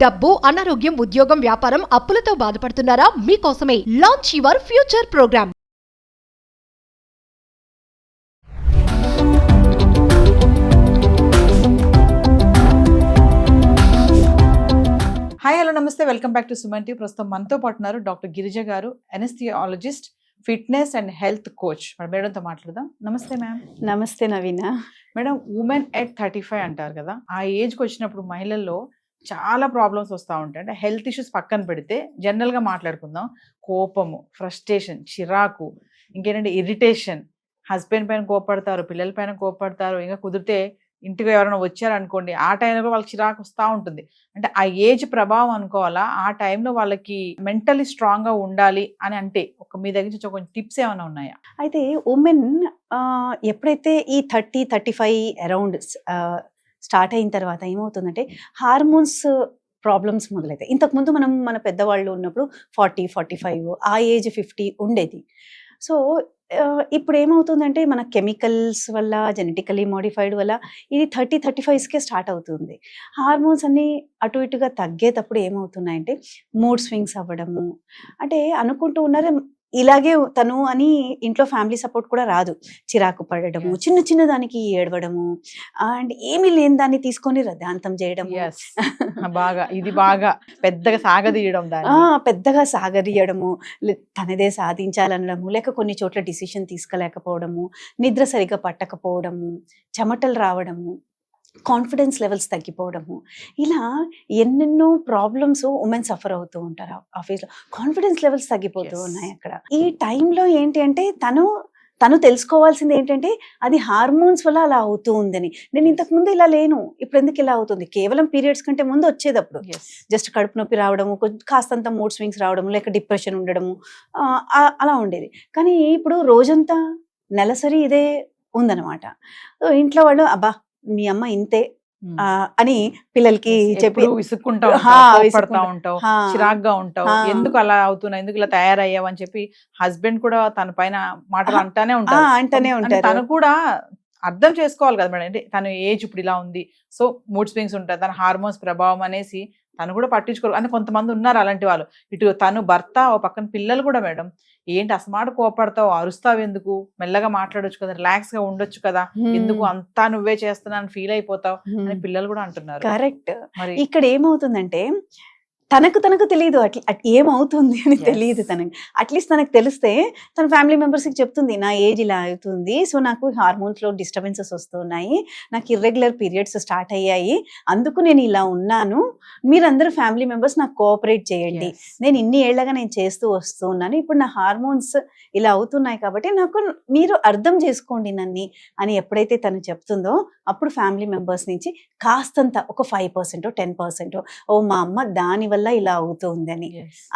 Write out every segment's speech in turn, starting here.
డబ్బు, అనారోగ్యం, ఉద్యోగం, వ్యాపారం, అప్పులతో బాధపడుతున్నారా? మీకోసమే launch your future program. Hi hello నమస్తే, welcome back to Suman TV. ప్రస్తుతం మనతో పాటు ఉన్నారు doctor Girija garu, anaesthesiologist, fitness and health coach. మేడంతో మాట్లాడదాం. నమస్తే మ్యామ్. నమస్తే నవీన. మేడం, ఉమెన్ ఎట్ 35 అంటారు కదా, ఆ ఏజ్కి వచ్చినప్పుడు మహిళల్లో చాలా ప్రాబ్లమ్స్ వస్తూ ఉంటాయి. అంటే హెల్త్ ఇష్యూస్ పక్కన పెడితే జనరల్గా మాట్లాడుకుందాం, కోపము, ఫ్రస్ట్రేషన్, చిరాకు, ఇంకేంటంటే ఇరిటేషన్, హస్బెండ్ పైన కోపడతారు, పిల్లల పైన కోపడతారు, ఇంకా కుదిరితే ఇంటికి ఎవరైనా వచ్చారనుకోండి, ఆ టైంలో వాళ్ళకి చిరాకు వస్తూ ఉంటుంది. అంటే ఆ ఏజ్ ప్రభావం అనుకోవాలా, ఆ టైంలో వాళ్ళకి మెంటలీ స్ట్రాంగ్గా ఉండాలి అని అంటే మీ దగ్గర నుంచి కొంచెం టిప్స్ ఏమైనా ఉన్నాయా? అయితే ఉమెన్ ఎప్పుడైతే ఈ 30-35 అరౌండ్ స్టార్ట్ అయిన తర్వాత ఏమవుతుందంటే హార్మోన్స్ ప్రాబ్లమ్స్ మొదలవుతాయి. ఇంతకుముందు మన పెద్దవాళ్ళు ఉన్నప్పుడు 40-45, ఆ ఏజ్ 50 ఉండేది. సో ఇప్పుడు ఏమవుతుందంటే మన కెమికల్స్ వల్ల, జెనెటికలీ మోడిఫైడ్ వల్ల ఇది 30-35కే స్టార్ట్ అవుతుంది. హార్మోన్స్ అన్నీ అటు ఇటుగా తగ్గేటప్పుడు ఏమవుతున్నాయంటే మూడ్ స్వింగ్స్ అవ్వడము, అంటే అనుకుంటూ ఉన్నారు ఇలాగే తను అని ఇంట్లో ఫ్యామిలీ సపోర్ట్ కూడా రాదు. చిరాకు పడడము, చిన్న చిన్న దానికి ఏడవడము, అండ్ ఏమీ లేని దాన్ని తీసుకొని రద్దాంతం చేయడము, బాగా పెద్దగా సాగదీయడం, పెద్దగా సాగదీయడము, తనదే సాధించాలనడము, లేక కొన్ని చోట్ల డిసిషన్ తీసుకోలేకపోవడము, నిద్ర సరిగ్గా పట్టకపోవడము, చెమటలు రావడము, కాన్ఫిడెన్స్ లెవెల్స్ తగ్గిపోవడము, ఇలా ఎన్నెన్నో ప్రాబ్లమ్స్ ఉమెన్ సఫర్ అవుతూ ఉంటారు. ఆఫీస్లో కాన్ఫిడెన్స్ లెవెల్స్ తగ్గిపోతూ ఉన్నాయి. అక్కడ ఈ టైంలో ఏంటి అంటే తను తెలుసుకోవాల్సింది ఏంటంటే అది హార్మోన్స్ వల్ల అలా అవుతూ ఉందని. నేను ఇంతకుముందు ఇలా లేను, ఇప్పుడు ఎందుకు ఇలా అవుతుంది? కేవలం పీరియడ్స్ కంటే ముందు వచ్చేటప్పుడు జస్ట్ కడుపు నొప్పి రావడము, కాస్తంత మూడ్ స్వింగ్స్ రావడము, లేక డిప్రెషన్ ఉండడము, అలా ఉండేది. కానీ ఇప్పుడు రోజంతా నెలసరి ఇదే ఉందన్నమాట. ఇంట్లో వాళ్ళు అబ్బా మీ అమ్మ ఇంతే అని పిల్లలకి చెప్పి విసుక్కుంటా ఉంటావు, చిరాగ్గా ఉంటావు, ఎందుకు అలా అవుతున్నావు, ఎందుకు ఇలా తయారయ్యావు అని చెప్పి హస్బెండ్ కూడా తన పైన మాటలు అంటానే ఉంటారు. తను కూడా అర్థం చేసుకోవాలి కదా మేడం, అంటే తన ఏజ్ ఇప్పుడు ఇలా ఉంది, సో మూడ్ స్వింగ్స్ ఉంటాయి, తన హార్మోన్స్ ప్రభావం అనేసి తను కూడా పట్టించుకోరు. అని కొంతమంది ఉన్నారు అలాంటి వాళ్ళు. ఇటు తను భర్త, ఓ పక్కన పిల్లలు కూడా మేడం, ఏంటి అసమాటు కోపడతావు, అరుస్తావు ఎందుకు, మెల్లగా మాట్లాడొచ్చు కదా, రిలాక్స్ గా ఉండొచ్చు కదా, ఎందుకు అంతా నువ్వే చేస్తున్నాను ఫీల్ అయిపోతావు అని పిల్లలు కూడా అంటున్నారు. కరెక్ట్. మరి ఇక్కడ ఏమవుతుందంటే తనకు తెలియదు ఏమవుతుంది అని తెలియదు తనకి. అట్లీస్ట్ తనకు తెలిస్తే తన ఫ్యామిలీ మెంబర్స్కి చెప్తుంది, నా ఏజ్ ఇలా అవుతుంది, సో నాకు హార్మోన్స్లో డిస్టర్బెన్సెస్ వస్తున్నాయి, నాకు ఇర్రెగ్యులర్ పీరియడ్స్ స్టార్ట్ అయ్యాయి, అందుకు నేను ఇలా ఉన్నాను, మీరందరూ ఫ్యామిలీ మెంబర్స్ నాకు కోఆపరేట్ చేయండి, నేను ఇన్ని ఏళ్ళగా నేను చేస్తూ వస్తున్నాను, ఇప్పుడు నా హార్మోన్స్ ఇలా అవుతున్నాయి కాబట్టి నాకు మీరు అర్థం చేసుకోండి నన్ను అని ఎప్పుడైతే తను చెప్తుందో అప్పుడు ఫ్యామిలీ మెంబర్స్ నుంచి కాస్తంత ఒక 5%, 10% ఓ మా అమ్మ దాని వల్ల ఇలా అవుతుంది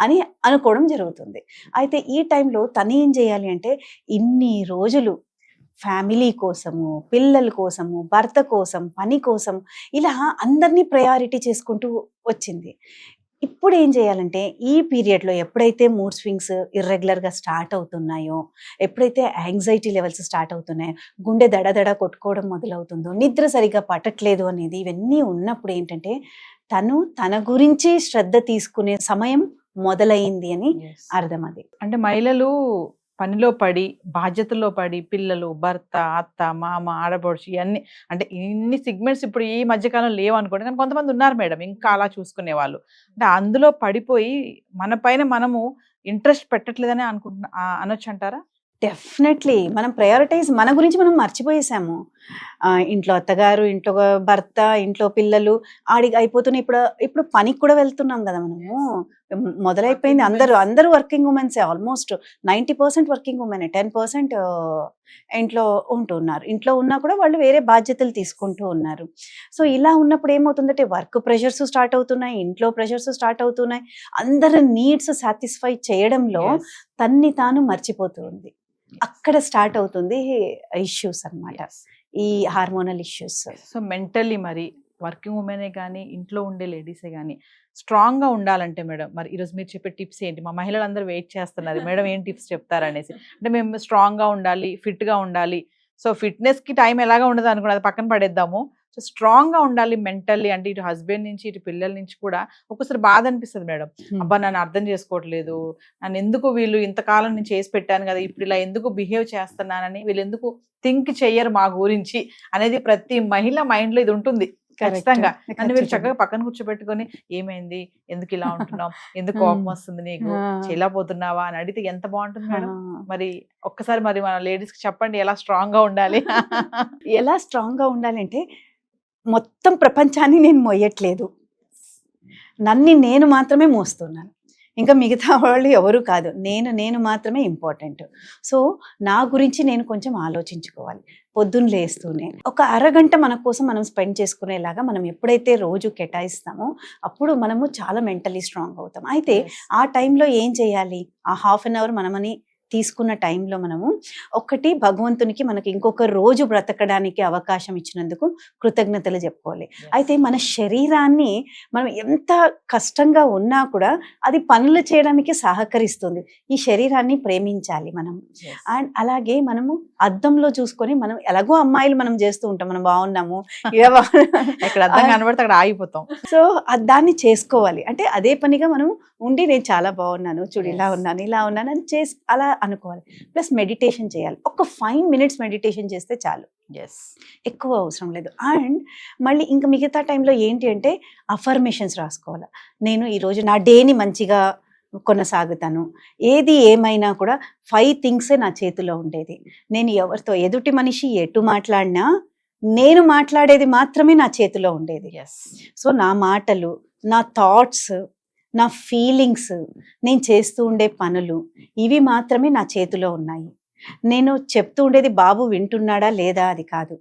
అని అనుకోవడం జరుగుతుంది. అయితే ఈ టైంలో తను ఏం చేయాలి అంటే ఇన్ని రోజులు ఫ్యామిలీ కోసము, పిల్లల కోసము, భర్త కోసం, పని కోసం ఇలా అందరినీ ప్రయారిటీ చేసుకుంటూ వచ్చింది. ఇప్పుడు ఏం చేయాలంటే ఈ పీరియడ్లో ఎప్పుడైతే మూడ్ స్వింగ్స్ ఇర్రెగ్యులర్గా స్టార్ట్ అవుతున్నాయో, ఎప్పుడైతే యాంగ్జైటీ లెవెల్స్ స్టార్ట్ అవుతున్నాయో, గుండె దడదడ కొట్టుకోవడం మొదలవుతుందో, నిద్ర సరిగ్గా పట్టట్లేదు అనేది, ఇవన్నీ ఉన్నప్పుడు ఏంటంటే తన గురించి శ్రద్ధ తీసుకునే సమయం మొదలైంది అని అర్థం. అది అంటే మహిళలు పనిలో పడి, బాధ్యతల్లో పడి, పిల్లలు, భర్త, అత్త, మామ, ఆడపడుచు, ఇవన్నీ అంటే ఇన్ని సిగ్మెంట్స్ ఇప్పుడు ఈ మధ్యకాలం లేవు అనుకోండి, కానీ కొంతమంది ఉన్నారు మేడం ఇంకా అలా చూసుకునే వాళ్ళు. అంటే అందులో పడిపోయి మన పైన మనము ఇంట్రెస్ట్ పెట్టట్లేదని అనొచ్చు అంటారా? డెఫినెట్లీ మనం ప్రయారిటైజ్ మన గురించి మనం మర్చిపోయేసాము. ఇంట్లో అత్తగారు, ఇంట్లో భర్త, ఇంట్లో పిల్లలు ఆడికి అయిపోతున్నాయి. ఇప్పుడు పనికి కూడా వెళ్తున్నాం కదా మనము, మొదలైపోయింది. అందరూ వర్కింగ్ ఉమెన్సే, ఆల్మోస్ట్ 90% వర్కింగ్ ఉమెన్, 10% ఇంట్లో ఉంటున్నారు. ఇంట్లో ఉన్నా కూడా వాళ్ళు వేరే బాధ్యతలు తీసుకుంటూ ఉన్నారు. సో ఇలా ఉన్నప్పుడు ఏమవుతుందంటే వర్క్ ప్రెషర్స్ స్టార్ట్ అవుతున్నాయి, ఇంట్లో ప్రెషర్స్ స్టార్ట్ అవుతున్నాయి, అందరి నీడ్స్ సాటిస్ఫై చేయడంలో తన్ని తాను మర్చిపోతుంది. అక్కడ స్టార్ట్ అవుతుంది ఇష్యూస్ అన్నమాట, ఈ హార్మోనల్ ఇష్యూస్. సో మెంటల్లీ మరి వర్కింగ్ ఉమెనే కానీ, ఇంట్లో ఉండే లేడీసే కానీ స్ట్రాంగ్గా ఉండాలంటే మేడం, మరి ఈరోజు మీరు చెప్పే టిప్స్ ఏంటి? మా మహిళలందరూ వెయిట్ చేస్తున్నారు, మేడం ఏం టిప్స్ చెప్తారనేసి. అంటే మేము స్ట్రాంగ్గా ఉండాలి, ఫిట్గా ఉండాలి, సో ఫిట్నెస్కి టైం ఎలాగా ఉండదు అనుకున్నది పక్కన పడేద్దాము, సో స్ట్రాంగ్ గా ఉండాలి మెంటల్లీ. అంటే ఇటు హస్బెండ్ నుంచి ఇటు పిల్లల నుంచి కూడా ఒక్కొక్కసారి బాధ అనిపిస్తుంది మేడం, అబ్బా నన్ను అర్థం చేసుకోవట్లేదు, నన్ను ఎందుకు వీళ్ళు ఇంతకాలం నేను చేసి పెట్టాను కదా, ఇప్పుడు ఇలా ఎందుకు బిహేవ్ చేస్తున్నానని వీళ్ళు ఎందుకు థింక్ చెయ్యరు మా గురించి అనేది ప్రతి మహిళ మైండ్ లో ఇది ఉంటుంది ఖచ్చితంగా. నన్ను వీళ్ళు చక్కగా పక్కన కూర్చోబెట్టుకొని ఏమైంది, ఎందుకు ఇలా ఉంటున్నావు, ఎందుకు కోపం వస్తుంది నీకు, చేయలేకపోతున్నావా అని అడిగితే ఎంత బాగుంటుంది మేడం. మరి ఒక్కసారి మరి మన లేడీస్ కి చెప్పండి ఎలా స్ట్రాంగ్ గా ఉండాలి. ఎలా స్ట్రాంగ్ గా ఉండాలంటే మొత్తం ప్రపంచాన్ని నేను మోయట్లేదు, నేను మాత్రమే మోస్తున్నాను, ఇంకా మిగతా వాళ్ళు ఎవరు కాదు, నేను మాత్రమే ఇంపార్టెంట్. సో నా గురించి నేను కొంచెం ఆలోచించుకోవాలి. పొద్దున్న లేస్తూనే ఒక అరగంట మన కోసం మనం స్పెండ్ చేసుకునేలాగా మనం ఎప్పుడైతే రోజు కేటాయిస్తామో అప్పుడు మనము చాలా మెంటలీ స్ట్రాంగ్ అవుతాం. అయితే ఆ టైంలో ఏం చేయాలి, ఆ హాఫ్ అన్ అవర్ మనమని తీసుకున్న టైంలో మనము ఒకటి భగవంతునికి మనకి ఇంకొక రోజు బ్రతకడానికి అవకాశం ఇచ్చినందుకు కృతజ్ఞతలు చెప్పుకోవాలి. అయితే మన శరీరాన్ని మనం ఎంత కష్టంగా ఉన్నా కూడా అది పనులు చేయడానికి సహకరిస్తుంది. ఈ శరీరాన్ని ప్రేమించాలి మనం. అండ్ అలాగే మనము అద్దంలో చూసుకొని మనం ఎలాగో అమ్మాయిలు మనం చేస్తూ ఉంటాం, మనం బాగున్నాము ఎక్కడ అద్దం కనబడితే అక్కడ ఆగిపోతాం. సో దాన్ని చేసుకోవాలి. అంటే అదే పనిగా మనం ఉండి నేను చాలా బాగున్నాను, చూడు ఇలా ఉన్నాను ఇలా ఉన్నాను అని చేసి అలా అనుకోవాలి. ప్లస్ మెడిటేషన్ చేయాలి. ఒక 5 minutes మెడిటేషన్ చేస్తే చాలు, ఎక్కువ అవసరం లేదు. అండ్ మళ్ళీ ఇంకా మిగతా టైంలో ఏంటి అంటే అఫర్మేషన్స్ రాసుకోవాలి. నేను ఈరోజు నా డేని మంచిగా కొనసాగుతాను, ఏది ఏమైనా కూడా 5 things నా చేతిలో ఉండేది. నేను ఎవరితో ఎదుటి మనిషి ఎటు మాట్లాడినా నేను మాట్లాడేది మాత్రమే నా చేతిలో ఉండేది. సో నా మాటలు, నా థాట్స్, నా ఫీలింగ్స్, నేను చేస్తూ ఉండే పనులు ఇవి మాత్రమే నా చేతిలో ఉన్నాయి. నేను చెప్తూ ఉండేది బాబు వింటున్నాడా లేదా అది కాదు,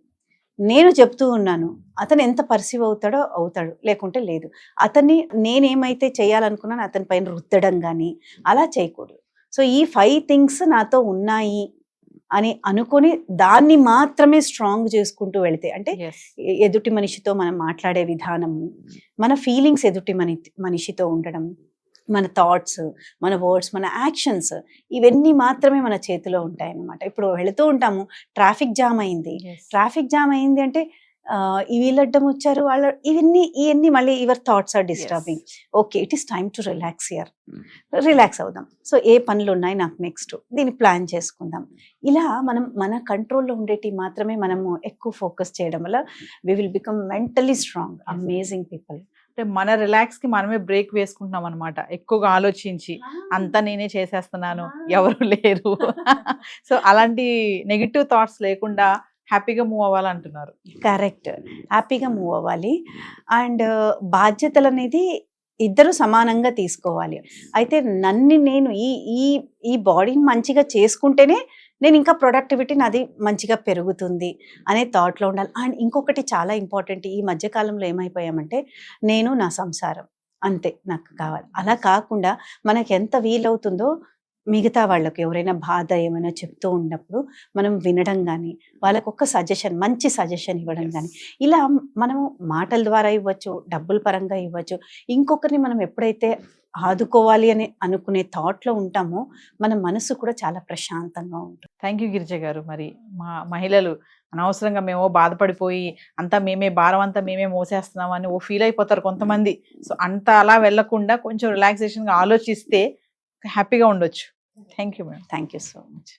నేను చెప్తూ ఉన్నాను, అతను ఎంత పర్సీవ్ అవుతాడు లేకుంటే లేదు. అతన్ని నేనేమైతే చేయాలనుకున్నాను అతని పైన రుద్దడం కానీ అలా చేయకూడదు. సో ఈ 5 things నాతో ఉన్నాయి అని అనుకొని దాన్ని మాత్రమే స్ట్రాంగ్ చేసుకుంటూ వెళితే, అంటే ఎదుటి మనిషితో మనం మాట్లాడే విధానము, మన ఫీలింగ్స్ ఎదుటి మనిషితో ఉండడం, మన థాట్స్, మన వర్డ్స్, మన యాక్షన్స్ ఇవన్నీ మాత్రమే మన చేతిలో ఉంటాయి అన్నమాట. ఇప్పుడు వెళుతూ ఉంటాము, ట్రాఫిక్ జామ్ అయింది అంటే వీళ్ళడ్డం వచ్చారు వాళ్ళ ఇవన్నీ మళ్ళీ your thoughts are disturbing. Okay, it is time to relax అవుదాం. సో ఏ పనులు ఉన్నాయి నాకు నెక్స్ట్, దీన్ని ప్లాన్ చేసుకుందాం. ఇలా మనం మన కంట్రోల్లో ఉండేటి మాత్రమే మనము ఎక్కువ ఫోకస్ చేయడం వల్ల we will become mentally strong, amazing people. అంటే మన రిలాక్స్ కి మనమే బ్రేక్ వేసుకుంటున్నాం అనమాట, ఎక్కువగా ఆలోచించి అంతా నేనే చేసేస్తున్నాను ఎవరు లేరు. సో అలాంటి నెగిటివ్ థాట్స్ లేకుండా హ్యాపీగా మూవ్ అవ్వాలంటున్నారు. కరెక్ట్, హ్యాపీగా మూవ్ అవ్వాలి. అండ్ బాధ్యతలు అనేది ఇద్దరు సమానంగా తీసుకోవాలి. అయితే నేను ఈ బాడీని మంచిగా చేసుకుంటేనే నేను ఇంకా ప్రొడక్టివిటీ నాది మంచిగా పెరుగుతుంది అనే థాట్లో ఉండాలి. అండ్ ఇంకొకటి చాలా ఇంపార్టెంట్, ఈ మధ్యకాలంలో ఏమైపోయామంటే నేను నా సంసారం అంతే నాకు కావాలి, అలా కాకుండా మనకి ఎంత వీలవుతుందో మిగతా వాళ్ళకి ఎవరైనా బాధ ఏమైనా చెప్తూ ఉన్నప్పుడు మనం వినడం కానీ, వాళ్ళకు ఒక మంచి సజెషన్ ఇవ్వడం కానీ, ఇలా మనము మాటల ద్వారా ఇవ్వచ్చు, డబ్బుల పరంగా ఇవ్వచ్చు. ఇంకొకరిని మనం ఎప్పుడైతే ఆదుకోవాలి అని అనుకునే థాట్లో ఉంటామో మన మనసు కూడా చాలా ప్రశాంతంగా ఉంటుంది. థ్యాంక్ యూ గిరిజ గారు. మరి మా మహిళలు అనవసరంగా మేము బాధపడిపోయి అంతా భారం అంతా మేమే మోసేస్తున్నాం అని ఫీల్ అయిపోతారు కొంతమంది. సో అంత అలా వెళ్లకుండా కొంచెం రిలాక్సేషన్గా ఆలోచిస్తే హ్యాపీగా ఉండొచ్చు. Thank you madam. Thank you so much.